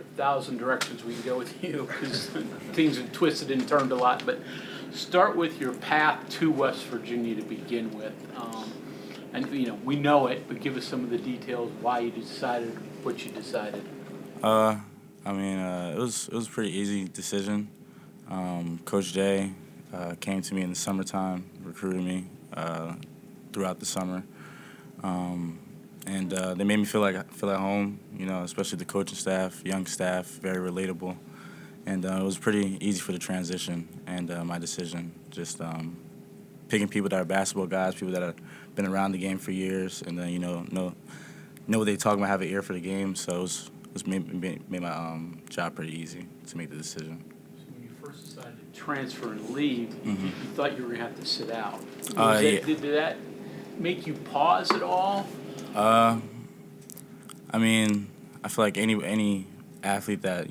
1,000 directions we can go with you because things have twisted and turned a lot. But start with your path to West Virginia to begin with. And, we know it, but give us some of the details why you decided what you decided. It was a pretty easy decision. Coach Jay came to me in the summertime, recruited me throughout the summer. And they made me feel at home, especially the coaching staff, young staff, very relatable. And it was pretty easy for the transition and my decision. Just picking people that are basketball guys, people that have been around the game for years, and then know what they talk about, have an ear for the game. So it made my job pretty easy to make the decision. So when you first decided to transfer and leave, you thought you were going to have to sit out. Yeah. Did that make you pause at all? I feel like any athlete that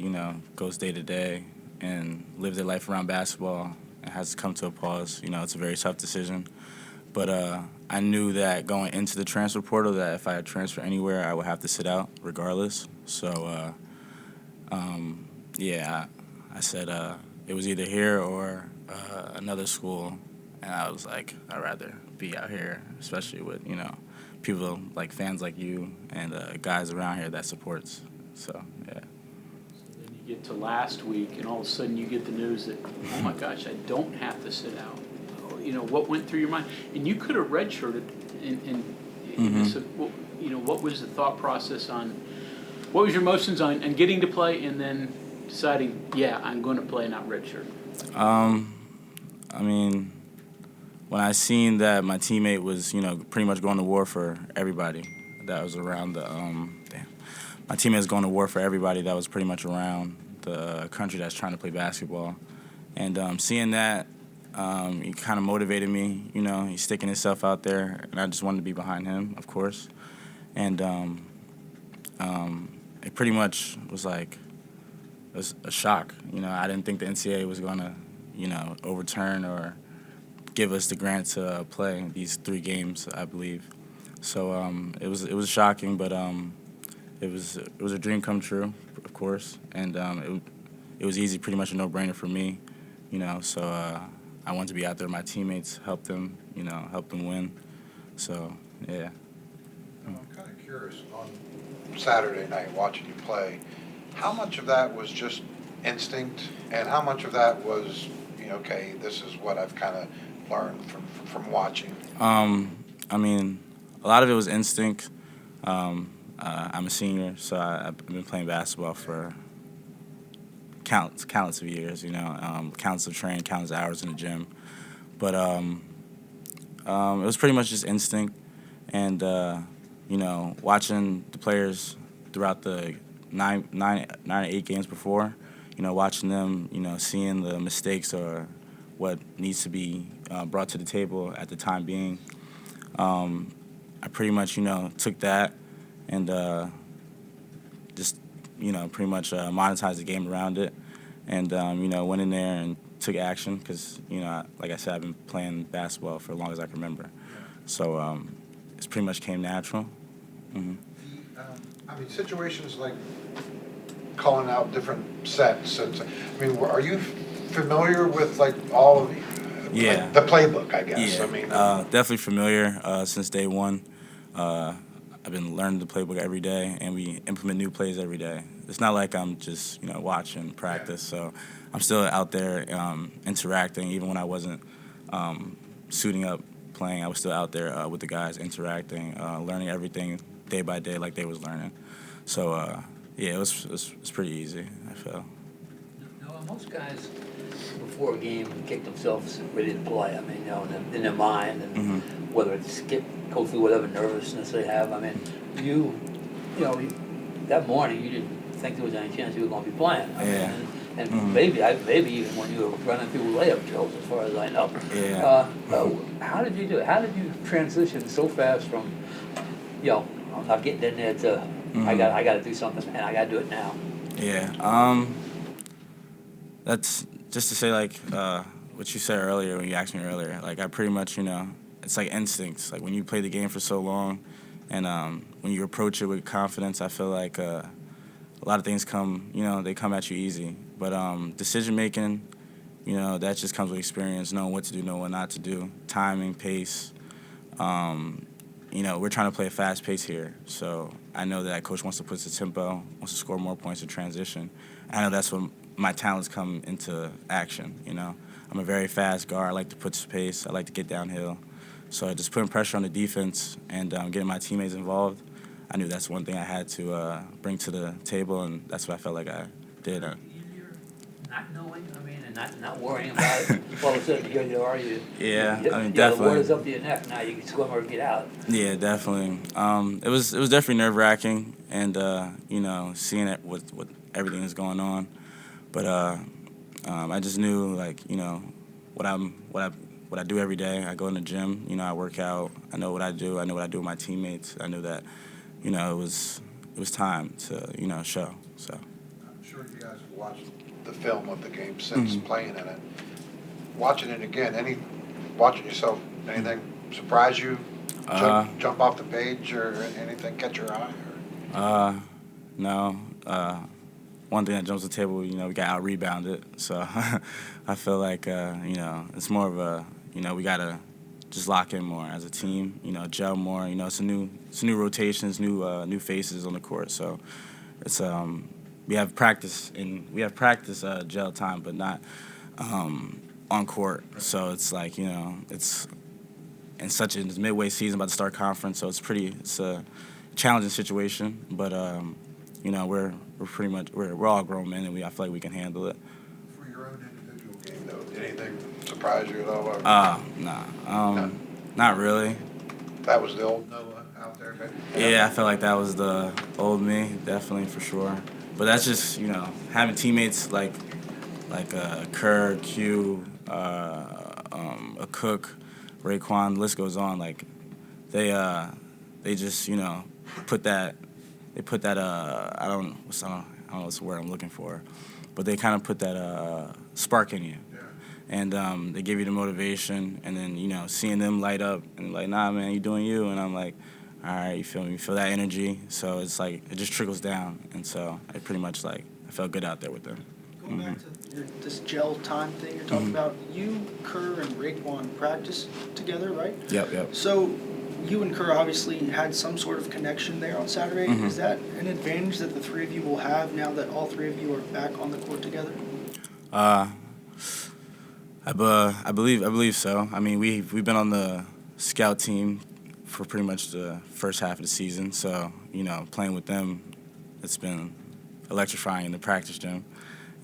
goes day to day and lives their life around basketball and has to come to a pause. It's a very tough decision, but I knew that going into the transfer portal that if I had transferred anywhere, I would have to sit out regardless. So, I said it was either here or another school, and I was like, I'd rather be out here, especially with people like fans like you and guys around here that supports. So, yeah. So then you get to last week, and all of a sudden you get the news that, oh my gosh, I don't have to sit out. What went through your mind? And you could have redshirted. What was the thought process on? What was your emotions on getting to play and then deciding, yeah, I'm going to play, not redshirt? When I seen that my teammate was, pretty much going to war for everybody that was around my teammate was going to war for everybody that was pretty much around the country that's trying to play basketball. And seeing that, he kind of motivated me, he's sticking himself out there, and I just wanted to be behind him, of course. And it pretty much was like a shock. I didn't think the NCAA was going to, overturn or give us the grant to play these 3 games, I believe. So it was shocking, but it was a dream come true, of course, and it was easy, pretty much a no-brainer for me, So I wanted to be out there with my teammates, help them win. So yeah. I'm kind of curious, on Saturday night watching you play, how much of that was just instinct, and how much of that was, okay, this is what I've kind of learned from watching? A lot of it was instinct. I'm a senior, so I've been playing basketball for countless of years, countless of training, countless of hours in the gym. But it was pretty much just instinct, and watching the players throughout the nine or 8 games before, watching them, seeing the mistakes or what needs to be brought to the table at the time being. I pretty much, took that and just, pretty much monetized the game around it, and went in there and took action because, like I said, I've been playing basketball for as long as I can remember. So it's pretty much came natural. Mm-hmm. Situations like calling out different sets. Are you familiar with all of the playbook? I guess. Yeah. Definitely familiar since day one. I've been learning the playbook every day, and we implement new plays every day. It's not like I'm just watching practice. So I'm still out there interacting. Even when I wasn't suiting up playing, I was still out there with the guys interacting, learning everything day by day like they was learning. So it was pretty easy, I feel. Now, most guys before a game kick themselves ready to play. In their mind, and whether it's go through whatever nervousness they have. You that morning you didn't think there was any chance you were going to be playing. And maybe even when you were running through layup drills, as far as I know. Yeah. How did you do it? How did you transition so fast from, I'm not getting in there to I got to do something and I got to do it now? Yeah. That's just to say what you said earlier when you asked me earlier. I pretty much it's like instincts. When you play the game for so long, and when you approach it with confidence, I feel like a lot of things come, they come at you easy. But decision making, that just comes with experience, knowing what to do, knowing what not to do, timing, pace. We're trying to play a fast pace here, so I know that coach wants to push the tempo, wants to score more points in transition. I know that's when my talents come into action. I'm a very fast guard. I like to put space. I like to get downhill. So just putting pressure on the defense and getting my teammates involved, I knew that's one thing I had to bring to the table, and that's what I felt like I did. Easier not knowing, and not worrying about it. All of a sudden, here you are. Yeah, definitely. The water's up to your neck. Now you can swim or get out. Yeah, definitely. It was definitely nerve-wracking, and seeing it with everything that's going on. But I just knew, what I do every day. I go in the gym. I work out. I know what I do. I know what I do with my teammates. I knew that, it was time to show. So. I'm sure you guys have watched the film of the game since playing in it. Watching it again, watching yourself, anything surprise you? Jump off the page or anything catch your eye? No. One thing that jumps to the table, we got out-rebounded. So I feel like, it's more of a, we got to just lock in more as a team, gel more. It's a new rotations, new faces on the court. So it's we have practice gel time, but not on court. So it's like, it's in such a midway season, about to start conference. So it's a challenging situation, but we're pretty much we're all grown men, and I feel like we can handle it. For your own individual game, though, did anything surprise you at all? Nah. Not really. That was the old Noah out there, maybe? Yeah, I felt like that was the old me, definitely, for sure. But that's just, having teammates like Kerr, Q, a Cook, Raekwon, the list goes on. Like, they just, put that I don't know what's the word I'm looking for, but they kind of put that spark in you. And they give you the motivation, and then, seeing them light up and like, nah, man, you doing you. And I'm like, all right, you feel me? You feel that energy. So it's like, it just trickles down. And so I pretty much I felt good out there with them. Going back to this gel time thing you're talking about, you, Kerr, and Raekwon practice together, right? Yep. So you and Kerr obviously had some sort of connection there on Saturday. Is that an advantage that the three of you will have now that all three of you are back on the court together? I believe so. I mean, we've been on the scout team for pretty much the first half of the season. So, playing with them, it's been electrifying in the practice gym,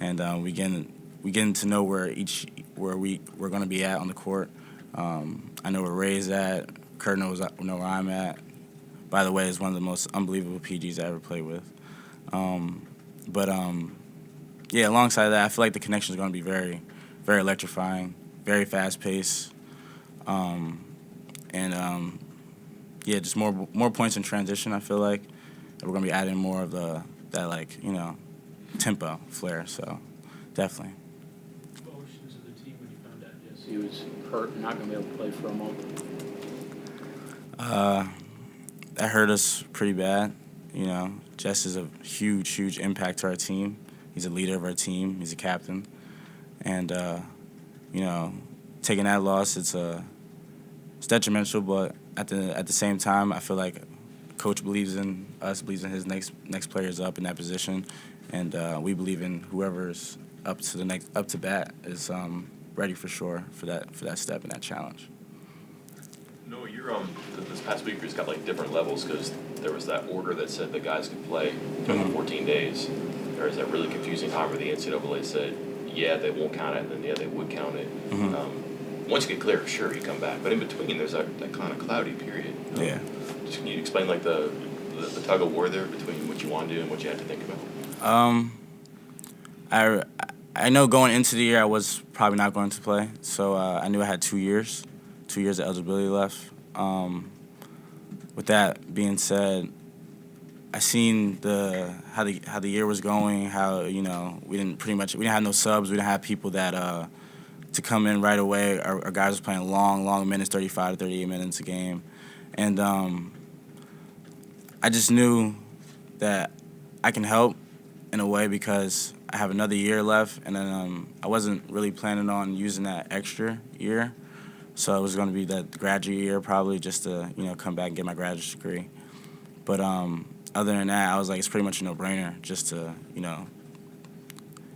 and we getting to know where we're going to be at on the court. I know where Ray's at. Kurt knows where I'm at. By the way, is one of the most unbelievable PGs I ever played with. Yeah, alongside that, I feel like the connection is going to be very, very electrifying, very fast paced, yeah, just more points in transition. I feel like we're going to be adding more of that tempo flair. So definitely. What was to the team when you found out Jesse was hurt and not going to be able to play for a month? That hurt us pretty bad. Jess is a huge impact to our team. He's a leader of our team. He's a captain. And, taking that loss, it's detrimental, but at the same time, I feel like Coach believes in us, believes in his next players up in that position, and we believe in whoever's up to bat is ready for sure for that step and that challenge. No, this past week we just got different levels because there was that order that said the guys could play for 14 days. There was that really confusing time where the NCAA said, yeah, they won't count it, and then yeah, they would count it. Once you get clear, sure, you come back. But in between, there's that kind of cloudy period. Yeah. Just, can you explain the tug of war there between what you want to do and what you had to think about? I know going into the year I was probably not going to play, so I knew I had 2 years of eligibility left. With that being said, I seen how the year was going, how we didn't have no subs, we didn't have people that to come in right away. Our guys was playing long minutes, 35 to 38 minutes a game, and I just knew that I can help, in a way because I have another year left, and then I wasn't really planning on using that extra year. So it was going to be that graduate year probably just to, come back and get my graduate degree. But other than that, I was like, it's pretty much a no-brainer just to,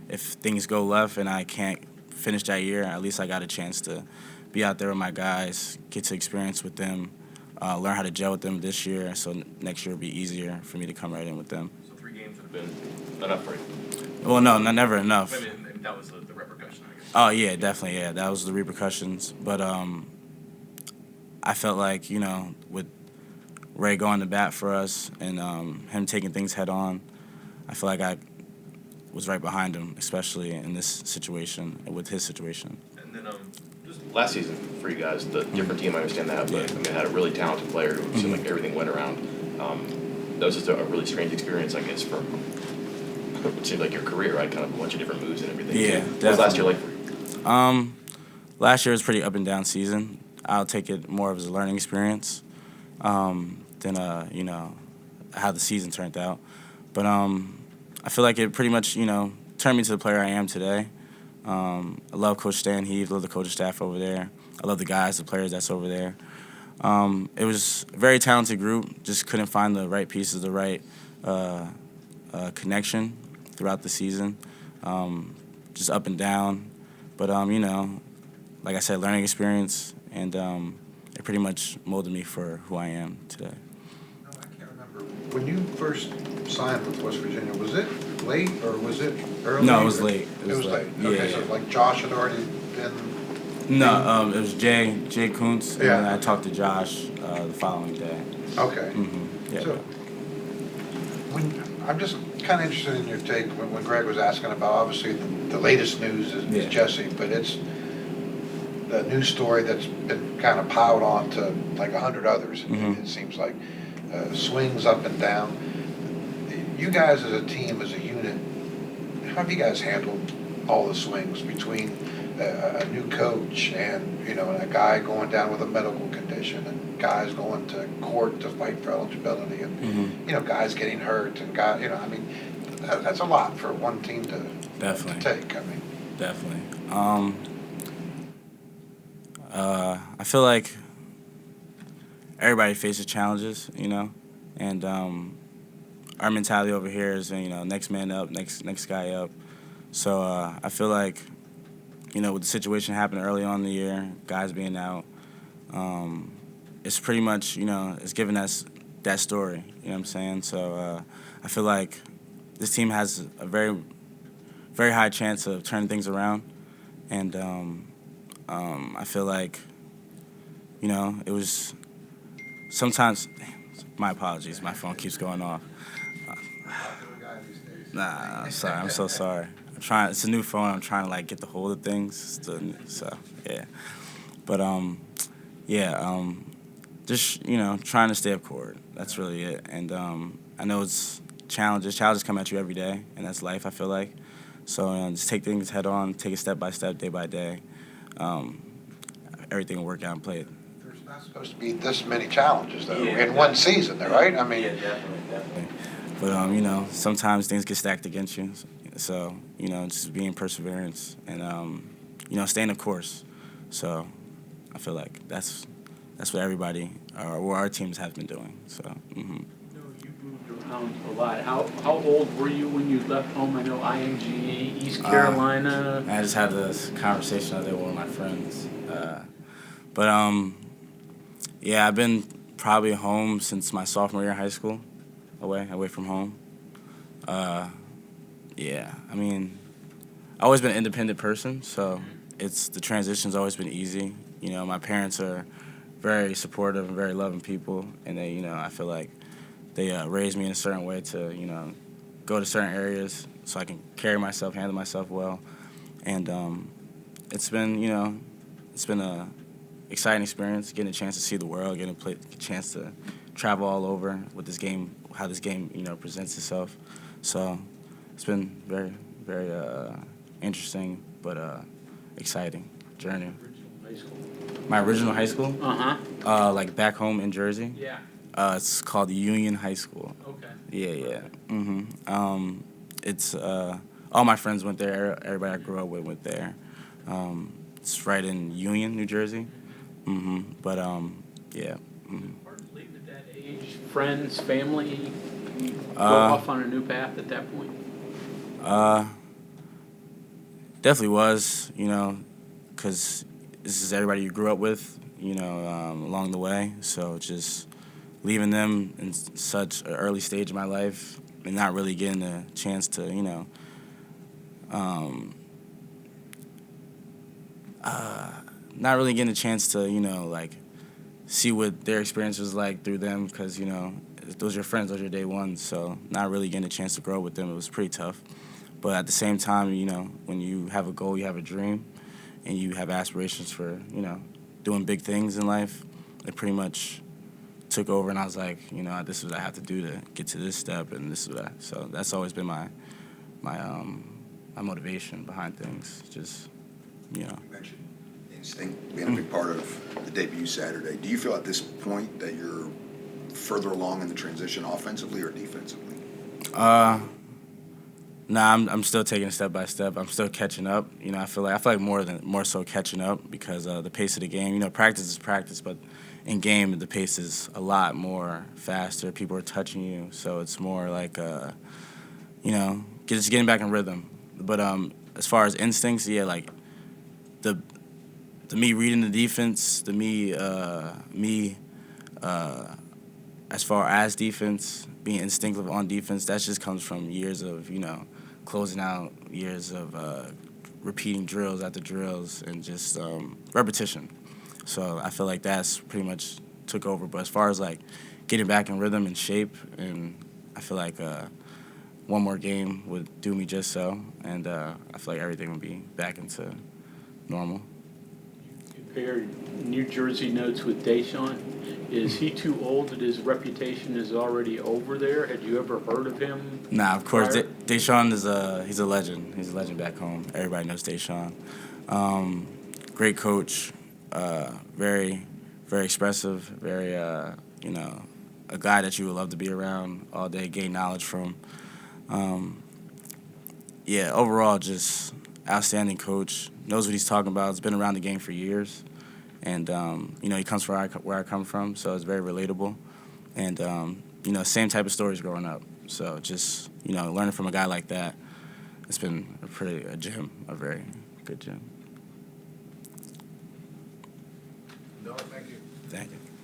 if things go left and I can't finish that year, at least I got a chance to be out there with my guys, get to experience with them, learn how to gel with them this year, so next year will be easier for me to come right in with them. So 3 games would have been enough for you? Well, no, never enough. I mean, that was the repercussion, I guess. Oh, yeah, definitely, yeah. That was the repercussions. But I felt like, with Ray going to bat for us and him taking things head on, I feel like I was right behind him, especially in this situation, with his situation. And then just last season for you guys, the different team, I understand that, but I mean, it had a really talented player who seemed like everything went around. That was just a really strange experience, I guess, from what seemed like your career, right? Kind of a bunch of different moves and everything. Yeah, What was last year like for you? Last year was a pretty up and down season. I'll take it more as a learning experience than how the season turned out. But I feel like it pretty much turned me to the player I am today. I love Coach Stan Heath, love the coaching staff over there. I love the guys, the players that's over there. It was a very talented group. Just couldn't find the right pieces, the right connection throughout the season. Just up and down. But, like I said, learning experience, and it pretty much molded me for who I am today. No, I can't remember. When you first signed with West Virginia, was it late or was it early? No, it was late. It was late. Yeah, Okay, yeah. so like Josh had already been. No, it was Jay Kuntz, and Yeah. then I talked to Josh the following day. Okay. Yeah. So, I'm just kind of interested in your take when Greg was asking about, obviously, the latest news is Yeah. Jesse, but it's the news story that's been kind of piled on to like 100 others, it seems like. Swings up and down. You guys as a team, as a unit, how have you guys handled all the swings between a new coach and, a guy going down with a medical condition and guys going to court to fight for eligibility and, guys getting hurt and guys, I mean, that's a lot for one team to Definitely. take. I mean, Definitely. I feel like everybody faces challenges, and our mentality over here is, next man up, next guy up. So I feel like, with the situation happening early on in the year, guys being out, it's pretty much, it's giving us that story, you know what I'm saying? So I feel like this team has a very, very high chance of turning things around, and I feel like, it was sometimes. My apologies. My phone keeps going off. Nah, I'm sorry. I'm so sorry. I'm trying. It's a new phone. I'm trying to get the hold of things. So yeah, but just trying to stay up court. That's really it. And I know it's challenges. Challenges come at you every day, and that's life. I feel like. So just take things head on. Take it step by step, day by day. Everything will work out and play it. there's not supposed to be this many challenges, though, in one season, right? I mean, definitely. But sometimes things get stacked against you. So just being perseverance and staying the course. So I feel like that's what everybody or our teams have been doing. So. You moved around a lot. How old were you when you left home? I know IMG, East Carolina. I just had this conversation the other day with one of my friends. But I've been probably home since my sophomore year of high school, away from home. I mean, I've always been an independent person, so the transition's always been easy. My parents are very supportive and very loving people, and they, I feel like they raised me in a certain way to, go to certain areas so I can carry myself, handle myself well, and it's been a exciting experience, getting a chance to see the world, getting a chance to travel all over with this game, how this game, presents itself. So it's been very, very interesting but exciting journey. High school. My original high school, back home in Jersey. Yeah. It's called Union High School. Okay. Yeah. it's all my friends went there. Everybody I grew up with went there. It's right in Union, New Jersey. But yeah. Hard to leave at that age. Friends, family, you go Uh, off on a new path at that point. Definitely was, because this is everybody you grew up with, along the way. So just leaving them in such an early stage of my life and not really getting a chance to, not really getting a chance to, like, see what their experience was like through them because, those are your friends, those are your day ones. So not really getting a chance to grow with them, it was pretty tough. But at the same time, when you have a goal, you have a dream, and you have aspirations for, doing big things in life, it pretty much took over, and I was like, this is what I have to do to get to this step, and this is what so that's always been my motivation behind things, just, You mentioned instinct being a big part of the debut Saturday. Do you feel at this point that you're further along in the transition offensively or defensively? Nah, I'm still taking it step by step. I'm still catching up. I feel like more so catching up because the pace of the game. Practice is practice, but in game the pace is a lot more faster. People are touching you, so it's more like just getting back in rhythm. But as far as instincts, yeah, like the me reading the defense, the me as far as defense, being instinctive on defense, that just comes from years of closing out, years of repeating drills after drills, and just repetition. So I feel like that's pretty much took over. But as far as like getting back in rhythm and shape, and I feel like one more game would do me just so, and I feel like everything would be back into normal. Compare New Jersey notes with Deshaun. Is he too old that his reputation is already over there? Had you ever heard of him? Nah, of course. prior? Deshaun is he's a legend. He's a legend back home. Everybody knows Deshaun. Great coach. Very, very expressive. Very, a guy that you would love to be around all day, gain knowledge from. Yeah, overall, just outstanding coach. Knows what he's talking about. Has been around the game for years. And, he comes from where I come from, so it's very relatable. And, same type of stories growing up. So just, learning from a guy like that, it's been a gem, a very good gem. No, thank you. Thank you.